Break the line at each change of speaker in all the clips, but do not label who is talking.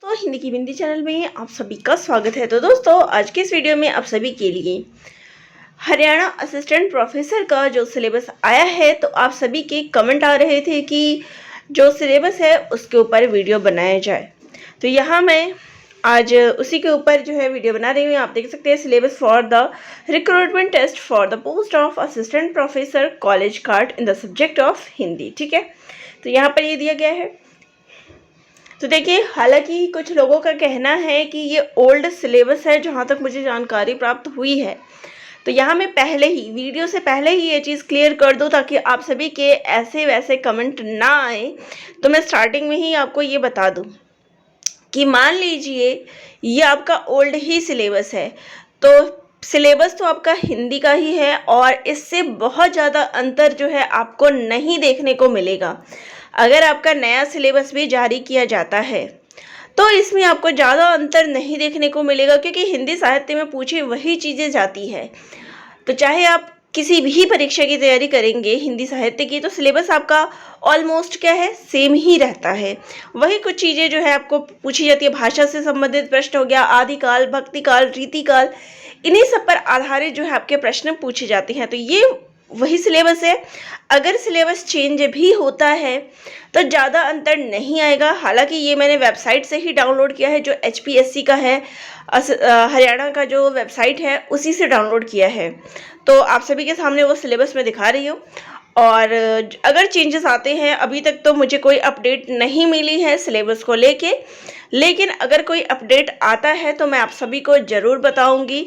तो हिंदी की बिंदी चैनल में आप सभी का स्वागत है। तो दोस्तों, आज के इस वीडियो में आप सभी के लिए हरियाणा असिस्टेंट प्रोफेसर का जो सिलेबस आया है, तो आप सभी के कमेंट आ रहे थे कि जो सिलेबस है उसके ऊपर वीडियो बनाया जाए। तो यहाँ मैं आज उसी के ऊपर जो है वीडियो बना रही हूँ। आप देख सकते हैं syllabus for the recruitment test for the post of assistant professor college कार्ड in the subject of Hindi. ठीक है, तो यहाँ पर ये दिया गया है। तो देखिए, हालांकि कुछ लोगों का कहना है कि ये ओल्ड सिलेबस है, जहाँ तक मुझे जानकारी प्राप्त हुई है। तो यहाँ मैं पहले ही वीडियो से पहले ही ये चीज़ क्लियर कर दूँ ताकि आप सभी के ऐसे वैसे कमेंट ना आए। तो मैं स्टार्टिंग में ही आपको ये बता दूँ कि मान लीजिए ये आपका ओल्ड ही सिलेबस है, तो सिलेबस तो आपका हिंदी का ही है और इससे बहुत ज़्यादा अंतर जो है आपको नहीं देखने को मिलेगा। अगर आपका नया सिलेबस भी जारी किया जाता है तो इसमें आपको ज़्यादा अंतर नहीं देखने को मिलेगा, क्योंकि हिंदी साहित्य में पूछी वही चीज़ें जाती है। तो चाहे आप किसी भी परीक्षा की तैयारी करेंगे हिंदी साहित्य की, तो सिलेबस आपका ऑलमोस्ट क्या है, सेम ही रहता है। वही कुछ चीज़ें जो है आपको पूछी जाती है। भाषा से संबंधित प्रश्न हो गया, आदिकाल, भक्तिकाल, रीतिकाल, इन्हीं सब पर आधारित जो है आपके प्रश्न पूछे जाते हैं। तो ये वही सिलेबस है। अगर सिलेबस चेंज भी होता है तो ज़्यादा अंतर नहीं आएगा। हालांकि ये मैंने वेबसाइट से ही डाउनलोड किया है, जो HPSC का है, हरियाणा का जो वेबसाइट है उसी से डाउनलोड किया है। तो आप सभी के सामने वो सिलेबस मैं दिखा रही हूँ। और अगर चेंजेस आते हैं, अभी तक तो मुझे कोई अपडेट नहीं मिली है सिलेबस को लेके, लेकिन अगर कोई अपडेट आता है तो मैं आप सभी को ज़रूर बताऊँगी।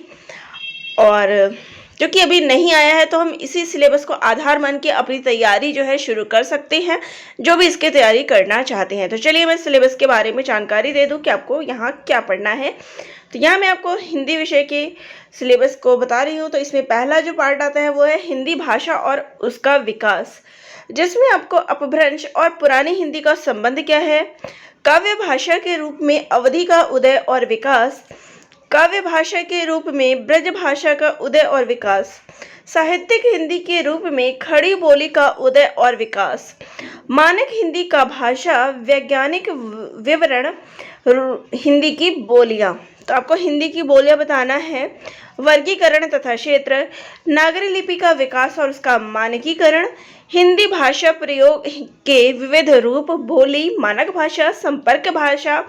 और क्योंकि अभी नहीं आया है तो हम इसी सिलेबस को आधार मान के अपनी तैयारी जो है शुरू कर सकते हैं, जो भी इसकी तैयारी करना चाहते हैं। तो चलिए मैं सिलेबस के बारे में जानकारी दे दूं कि आपको यहाँ क्या पढ़ना है। तो यहाँ मैं आपको हिंदी विषय के सिलेबस को बता रही हूँ। तो इसमें पहला जो पार्ट आता है वो है हिंदी भाषा और उसका विकास, जिसमें आपको अपभ्रंश और पुरानी हिंदी का संबंध क्या है, काव्य भाषा के रूप में अवधि का उदय और विकास, काव्य भाषा के रूप में ब्रज भाषा का उदय और विकास, साहित्यिक हिंदी के रूप में खड़ी बोली का उदय और विकास, मानक हिंदी का भाषा वैज्ञानिक विवरण, हिंदी की बोलियां। तो आपको हिंदी की बोलियां बताना है, वर्गीकरण तथा क्षेत्र, नागरी लिपि का विकास और उसका मानकीकरण, हिंदी भाषा प्रयोग के विविध रूप, बोली, मानक भाषा, संपर्क भाषा,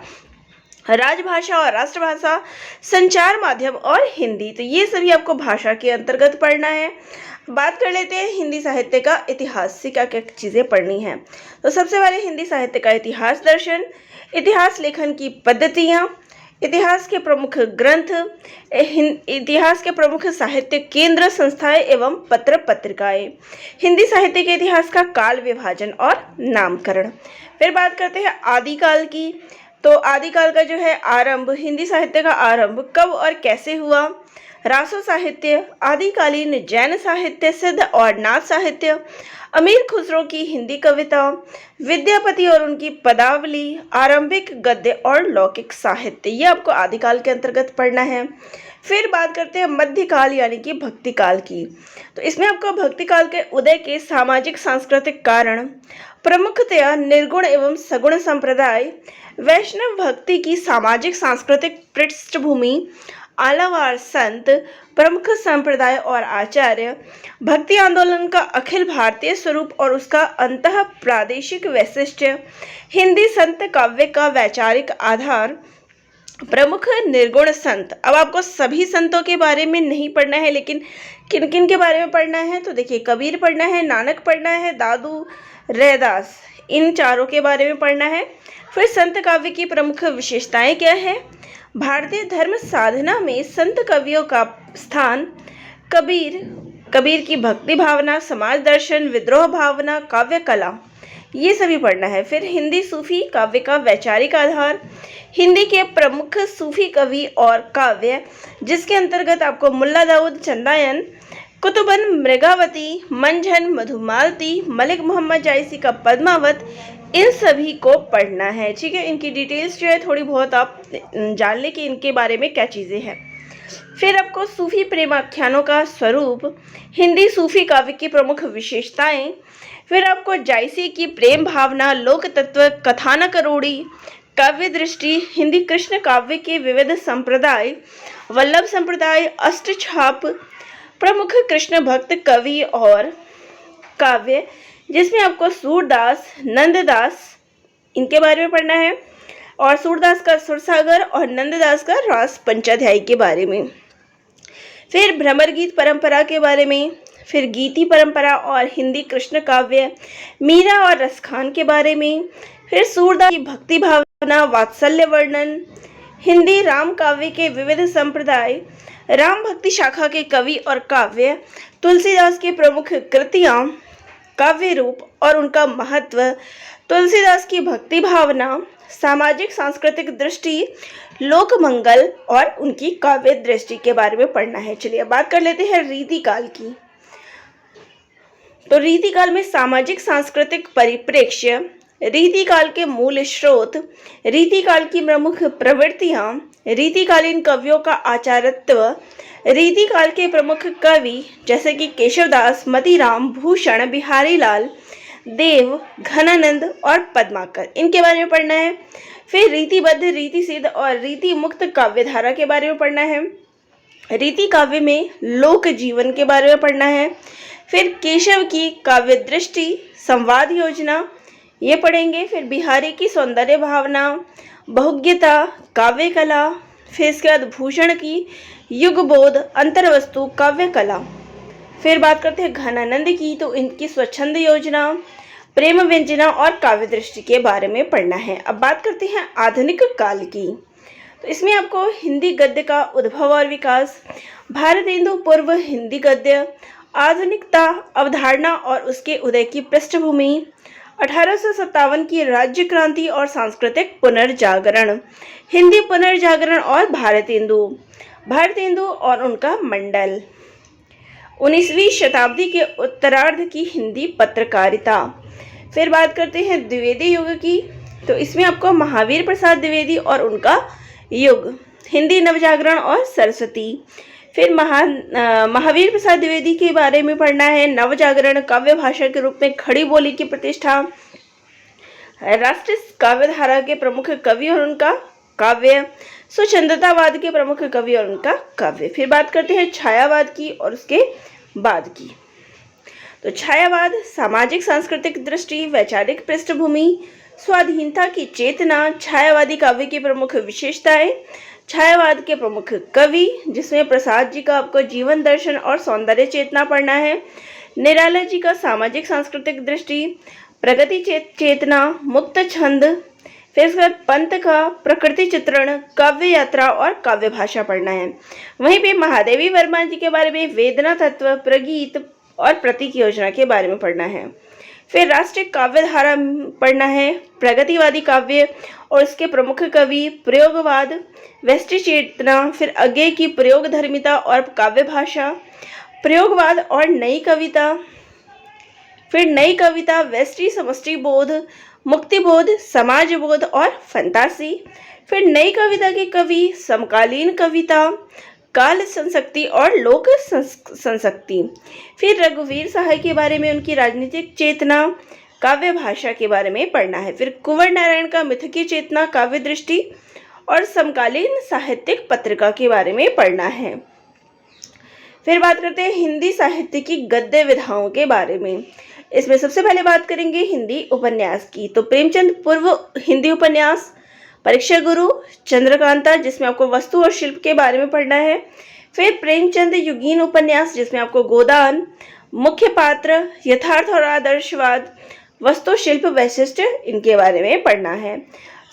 राजभाषा और राष्ट्रभाषा, संचार माध्यम और हिंदी। तो ये सभी आपको भाषा के अंतर्गत पढ़ना है। बात कर लेते हैं हिंदी साहित्य का इतिहास से क्या क्या चीज़ें पढ़नी है। तो सबसे पहले हिंदी साहित्य का इतिहास दर्शन, इतिहास लेखन की पद्धतियाँ, इतिहास के प्रमुख ग्रंथ, इतिहास के प्रमुख साहित्य केंद्र, संस्थाएं एवं पत्र पत्रिकाएं, हिंदी साहित्य के इतिहास का काल विभाजन और नामकरण। फिर बात करते हैं आदिकाल की। तो आदिकाल का जो है आरंभ, हिंदी साहित्य का आरंभ कब और कैसे हुआ, रासो साहित्य, आदिकालीन जैन साहित्य, सिद्ध और नाथ साहित्य, अमीर खुसरो की हिंदी कविता, विद्यापति और उनकी पदावली, आरंभिक गद्य और लौकिक साहित्य। ये आपको आदिकाल के अंतर्गत पढ़ना है। फिर बात करते हैं मध्यकाल यानी कि भक्तिकाल की। तो इसमें आपको भक्तिकाल के उदय के सामाजिक सांस्कृतिक कारण, प्रमुखतया निर्गुण एवं सगुण संप्रदाय, वैष्णव भक्ति की सामाजिक सांस्कृतिक पृष्ठभूमि, आलावार संत, प्रमुख संप्रदाय और आचार्य, भक्ति आंदोलन का अखिल भारतीय स्वरूप और उसका अंतः प्रादेशिक वैशिष्ट्य, हिंदी संत काव्य का वैचारिक आधार, प्रमुख निर्गुण संत। अब आपको सभी संतों के बारे में नहीं पढ़ना है, लेकिन किन किन के बारे में पढ़ना है तो देखिए, कबीर पढ़ना है, नानक पढ़ना है, दादू, रैदास, इन चारों के बारे में पढ़ना है। फिर संत काव्य की प्रमुख विशेषताएं क्या है, भारतीय धर्म साधना में संत कवियों का स्थान, कबीर की भक्ति भावना, समाज दर्शन, विद्रोह भावना, काव्य कला, ये सभी पढ़ना है। फिर हिंदी सूफी काव्य का वैचारिक आधार, हिंदी के प्रमुख सूफी कवि और काव्य, जिसके अंतर्गत आपको मुल्ला दाऊद, चंदायन, कुतुबन, मृगावती, मंझन, मधुमालती, मलिक मोहम्मद जायसी का पद्मावत, इन सभी को पढ़ना है। ठीक है, इनकी डिटेल्स जो है थोड़ी बहुत आप जान लें कि इनके बारे में क्या चीज़ें हैं। फिर आपको सूफी प्रेमाख्यानों का स्वरूप, हिंदी सूफी काव्य की प्रमुख विशेषताएं, फिर आपको जायसी की प्रेम भावना, लोक तत्व, कथानक रूढ़ी, काव्य दृष्टि हिंदी कृष्ण काव्य के विविध संप्रदाय, वल्लभ संप्रदाय, अष्टछाप, प्रमुख कृष्ण भक्त कवि और काव्य, जिसमें आपको सूरदास, नंददास इनके बारे में पढ़ना है, और सूरदास का सुरसागर और नंददास का रास पंचाध्यायी के बारे में। फिर भ्रमर गीत परंपरा के बारे में, फिर गीति परंपरा और हिंदी कृष्ण काव्य, मीरा और रसखान के बारे में, फिर सूरदास की भक्ति भावना, वात्सल्य वर्णन, हिंदी राम काव्य के विविध संप्रदाय, राम भक्ति शाखा के कवि और काव्य, तुलसीदास की प्रमुख कृतियां, काव्य रूप और उनका महत्व, तुलसीदास की भक्ति भावना, सामाजिक सांस्कृतिक दृष्टि, लोक मंगल और उनकी काव्य दृष्टि के बारे में पढ़ना है। चलिए अब बात कर लेते हैं रीतिकाल की। तो रीतिकाल में सामाजिक सांस्कृतिक परिप्रेक्ष्य, रीतिकाल के मूल स्रोत, रीतिकाल की प्रमुख प्रवृत्तियां, रीतिकालीन कवियों का आचार्यत्व, रीतिकाल के प्रमुख कवि जैसे कि केशवदास, मतीराम, भूषण, बिहारी लाल, देव, घनानंद और पद्माकर, इनके बारे में पढ़ना है। फिर रीतिबद्ध, रीति सिद्ध और रीति मुक्त काव्यधारा के बारे में पढ़ना है। रीति काव्य में लोक जीवन के बारे में पढ़ना है। फिर केशव की काव्य दृष्टि, संवाद योजना ये पढ़ेंगे। फिर बिहारी की सौंदर्य भावना, बहुज्ञता, काव्य कला। फिर इसके बाद भूषण की युगबोध, अंतर्वस्तु, काव्य कला। फिर बात करते हैं घनानंद की, तो इनकी स्वच्छंद योजना, प्रेम व्यंजना और काव्य दृष्टि के बारे में पढ़ना है। अब बात करते हैं आधुनिक काल की। तो इसमें आपको हिंदी गद्य का उद्भव और विकास, भारतेंदु पूर्व हिंदी गद्य, आधुनिकता अवधारणा और उसके उदय की पृष्ठभूमि, 1857 की राज्य क्रांति और सांस्कृतिक पुनर्जागरण, हिंदी पुनर्जागरण और भारतेंदु और उनका मंडल, 19वीं शताब्दी के उत्तरार्ध की हिंदी पत्रकारिता। फिर बात करते हैं द्विवेदी युग की। तो इसमें आपको महावीर प्रसाद द्विवेदी और उनका युग, हिंदी नवजागरण और सरस्वती। फिर महावीर प्रसाद द्विवेदी के बारे में पढ़ना है। नवजागरण, काव्य भाषा के रूप में खड़ी बोली की प्रतिष्ठा, राष्ट्रीय काव्यधारा के प्रमुख कवि और उनका काव्य, स्वच्छंदतावाद के प्रमुख कवि और उनका काव्य। फिर बात करते हैं छायावाद की और उसके बाद की। तो छायावाद सामाजिक सांस्कृतिक दृष्टि, वैचारिक पृष्ठभूमि, स्वाधीनता की चेतना, छायावादी काव्य की प्रमुख विशेषताएं, छायावाद के प्रमुख कवि जिसमें प्रसाद जी का आपको जीवन दर्शन और सौंदर्य चेतना पढ़ना है, निराला जी का सामाजिक सांस्कृतिक दृष्टि, प्रगति चेतना, मुक्त छंद। फिर उसके बाद पंत का प्रकृति चित्रण, काव्य यात्रा और काव्य भाषा पढ़ना है। वहीं पे महादेवी वर्मा जी के बारे में वेदना तत्व, प्रगीत और प्रतीक योजना के बारे में पढ़ना है। फिर राष्ट्रीय काव्यधारा पढ़ना है, प्रगतिवादी काव्य और इसके प्रमुख कवि, प्रयोगवाद, व्यष्टि चेतना, फिर अज्ञेय की प्रयोग धर्मिता और काव्य भाषा, प्रयोगवाद और नई कविता। फिर नई कविता, व्यष्टि समष्टि बोध, मुक्ति बोध, समाज बोध और फंतासी। फिर नई कविता के कवि, समकालीन कविता, काल संशक्ति और लोक संशक्ति। फिर रघुवीर सहाय के बारे में उनकी राजनीतिक चेतना, काव्य भाषा के बारे में पढ़ना है। फिर कुंवर नारायण का मिथकी चेतना, काव्य दृष्टि और समकालीन साहित्यिक पत्रिका के बारे में पढ़ना है। फिर बात करते हैं हिंदी साहित्य की गद्य विधाओं के बारे में। इसमें सबसे पहले बात करेंगे हिंदी उपन्यास की। तो प्रेमचंद पूर्व हिंदी उपन्यास, परीक्षा गुरु, चंद्रकांता जिसमें आपको वस्तु और शिल्प के बारे में पढ़ना है। फिर प्रेमचंद युगीन उपन्यास जिसमें आपको गोदान, मुख्य पात्र, यथार्थ और आदर्शवाद, वस्तु शिल्प वैशिष्ट इनके बारे में पढ़ना है।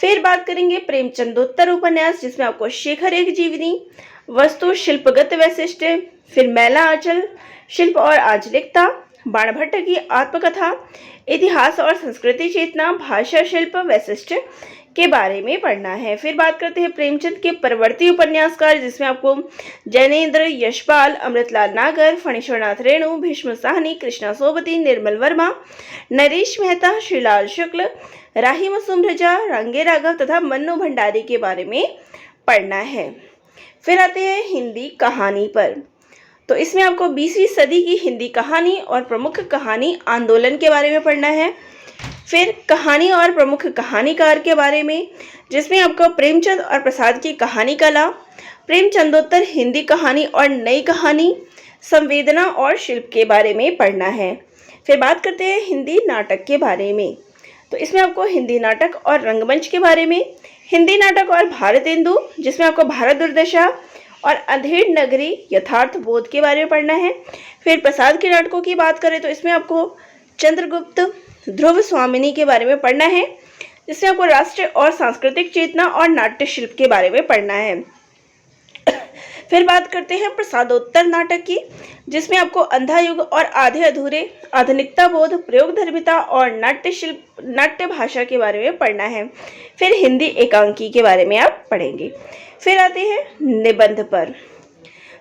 फिर बात करेंगे प्रेमचंदोत्तर उपन्यास जिसमें आपको शेखर एक जीवनी, वस्तु शिल्पगत वैशिष्ट, फिर मैला आंचल, शिल्प और आंचलिकता, बाणभट्ट की आत्मकथा, इतिहास और संस्कृति चेतना, भाषा शिल्प वैशिष्ट के बारे में पढ़ना है। फिर बात करते हैं प्रेमचंद के परवर्ती उपन्यासकार जिसमें आपको जैनेन्द्र, यशपाल, अमृतलाल नागर, फणीश्वरनाथ रेणु, भीष्म साहनी, कृष्णा सोबती, निर्मल वर्मा, नरेश मेहता, श्रीलाल शुक्ल, राहिम सुम्रजा, रंगे राघव तथा मन्नू भंडारी के बारे में पढ़ना है। फिर आते हैं हिंदी कहानी पर। तो इसमें आपको 20वीं सदी की हिंदी कहानी और प्रमुख कहानी आंदोलन के बारे में पढ़ना है। फिर कहानी और प्रमुख कहानीकार के बारे में, जिसमें आपको प्रेमचंद और प्रसाद की कहानी कला, प्रेमचंदोत्तर हिंदी कहानी और नई कहानी, संवेदना और शिल्प के बारे में पढ़ना है। फिर बात करते हैं हिंदी नाटक के बारे में। तो इसमें आपको हिंदी नाटक और रंगमंच के बारे में, हिंदी नाटक और भारतेंदु, जिसमें आपको भारत दुर्दशा और अंधेड़ नगरी यथार्थ बोध के बारे में पढ़ना है। फिर प्रसाद के नाटकों की बात करें तो इसमें आपको चंद्रगुप्त, ध्रुव स्वामिनी के बारे में पढ़ना है, जिसमें आपको राष्ट्रीय और सांस्कृतिक चेतना और नाट्य शिल्प के बारे में पढ़ना है। फिर बात करते हैं प्रसादोत्तर नाटक की, जिसमें आपको अंधा युग और आधे अधूरे, आधुनिकता बोध, प्रयोगधर्मिता और नाट्य शिल्प, नाट्य भाषा के बारे में पढ़ना है। फिर हिंदी एकांकी के बारे में आप पढ़ेंगे। फिर आते हैं निबंध पर।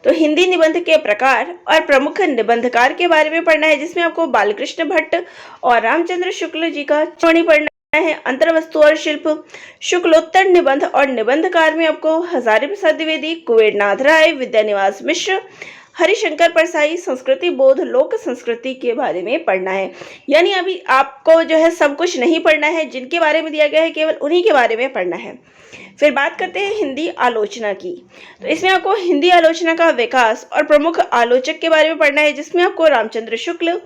तो हिंदी निबंध के प्रकार और प्रमुख निबंधकार के बारे में पढ़ना है, जिसमें आपको बालकृष्ण भट्ट और रामचंद्र शुक्ल जी का टिप्पणी पढ़ना है। अंतर्वस्तु और शिल्प, शुक्लोत्तर निबंध और निबंधकार में आपको हजारी प्रसाद द्विवेदी, कुबेरनाथ राय, विद्यानिवास मिश्र, हरिशंकर परसाई, संस्कृति बोध, लोक संस्कृति के बारे में पढ़ना है। यानी अभी आपको जो है सब कुछ नहीं पढ़ना है, जिनके बारे में दिया गया है केवल उन्हीं के बारे में पढ़ना है। फिर बात करते हैं हिंदी आलोचना की। तो इसमें आपको हिंदी आलोचना का विकास और प्रमुख आलोचक के बारे में पढ़ना है, जिसमें आपको रामचंद्र शुक्ल,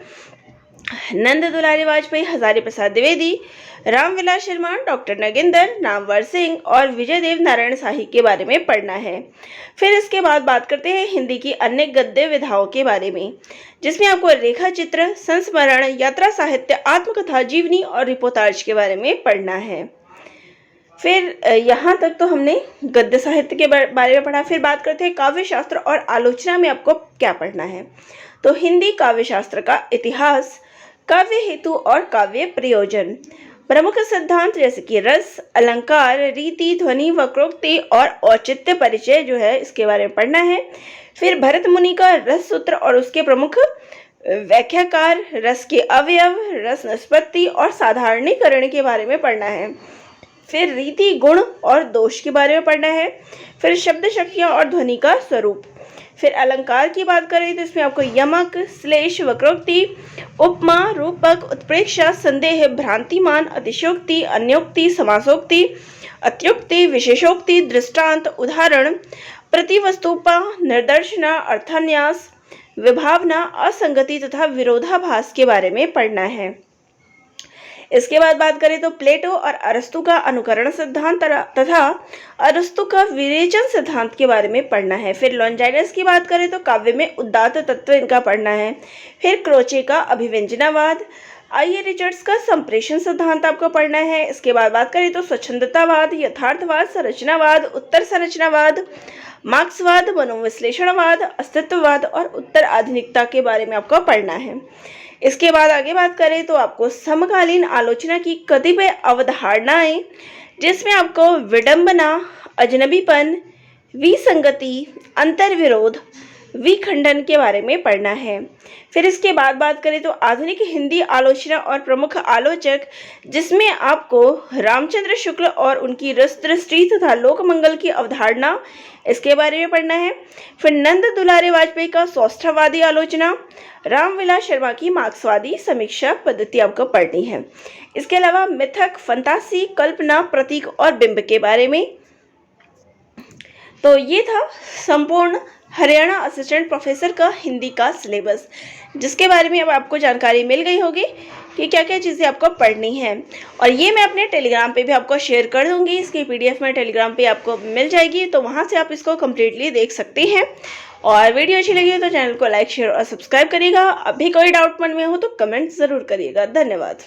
नंद दुलारी वाजपेयी, हजारी प्रसाद द्विवेदी, रामविलास शर्मा, डॉक्टर नगेंद्र, नामवर सिंह और विजय देव नारायण शाही के बारे में पढ़ना है। फिर इसके बाद बात करते हैं हिंदी की अन्य गद्य विधाओं के बारे में, जिसमें आपको रेखा चित्र, संस्मरण, यात्रा साहित्य, आत्मकथा, जीवनी और रिपोर्टाज के बारे में पढ़ना है। फिर यहाँ तक तो हमने गद्य साहित्य के बारे में पढ़ा। फिर बात करते हैं काव्य शास्त्र और आलोचना में आपको क्या पढ़ना है। तो हिंदी काव्य शास्त्र का इतिहास, काव्य हेतु और काव्य प्रयोजन, प्रमुख सिद्धांत जैसे कि रस, अलंकार, रीति, ध्वनि, वक्रोक्ति और औचित्य परिचय जो है इसके बारे में पढ़ना है। फिर भरत मुनि का रस सूत्र और उसके प्रमुख व्याख्याकार, रस के अवयव, रस निष्पत्ति और साधारणीकरण के बारे में पढ़ना है। फिर रीति, गुण और दोष के बारे में पढ़ना है। फिर शब्द शक्तियाँ और ध्वनि का स्वरूप। फिर अलंकार की बात करें तो इसमें आपको यमक, श्लेष, वक्रोक्ति, उपमा, रूपक, उत्प्रेक्षा, संदेह, भ्रांतिमान, अतिशयोक्ति, अन्योक्ति, समासोक्ति, अत्युक्ति, विशेषोक्ति, दृष्टांत, उदाहरण, प्रतिवस्तुपा, निर्दर्शना, अर्थान्यास, विभावना, असंगति तथा विरोधाभास के बारे में पढ़ना है। इसके बाद बात करें तो प्लेटो और अरस्तु का अनुकरण सिद्धांत तथा अरस्तु का विरेचन सिद्धांत के बारे में पढ़ना है। फिर लॉन्जाइनस की बात करें तो काव्य में उदात्त तत्व इनका पढ़ना है। फिर क्रोचे का अभिव्यंजनावाद, आई रिचर्ड्स का संप्रेषण सिद्धांत आपको पढ़ना है। इसके बाद बात करें तो स्वच्छंदतावाद, यथार्थवाद, संरचनावाद, उत्तर संरचनावाद, मार्क्सवाद, मनोविश्लेषणवाद, अस्तित्ववाद और उत्तर आधुनिकता के बारे में आपको पढ़ना है। इसके बाद आगे बात करें तो आपको समकालीन आलोचना की कतिपय अवधारणाएं, जिसमें आपको विडंबना, अजनबीपन, विसंगति, अंतर्विरोध, विखंडन के बारे में पढ़ना है। फिर इसके बाद बात करें तो आधुनिक हिंदी आलोचना और प्रमुख आलोचक, जिसमें आपको रामचंद्र शुक्ल और उनकी रस दृष्टि तथा लोकमंगल की अवधारणा, इसके बारे में पढ़ना है। फिर नंद दुलारी वाजपेयी का सौष्ठववादी आलोचना, रामविलास शर्मा की मार्क्सवादी समीक्षा पद्धति आपको पढ़नी है। इसके अलावा मिथक, फंतासी, कल्पना, प्रतीक और बिंब के बारे में। तो ये था संपूर्ण हरियाणा असिस्टेंट प्रोफेसर का हिंदी का सिलेबस, जिसके बारे में अब आपको जानकारी मिल गई होगी कि क्या क्या चीज़ें आपको पढ़नी है। और ये मैं अपने टेलीग्राम पे भी आपको शेयर कर दूंगी। इसकी पीडीएफ में टेलीग्राम पे आपको मिल जाएगी, तो वहाँ से आप इसको कम्प्लीटली देख सकते हैं। और वीडियो अच्छी लगी तो चैनल को लाइक, शेयर और सब्सक्राइब करिएगा। अभी कोई डाउट मन में हो तो कमेंट ज़रूर करिएगा। धन्यवाद।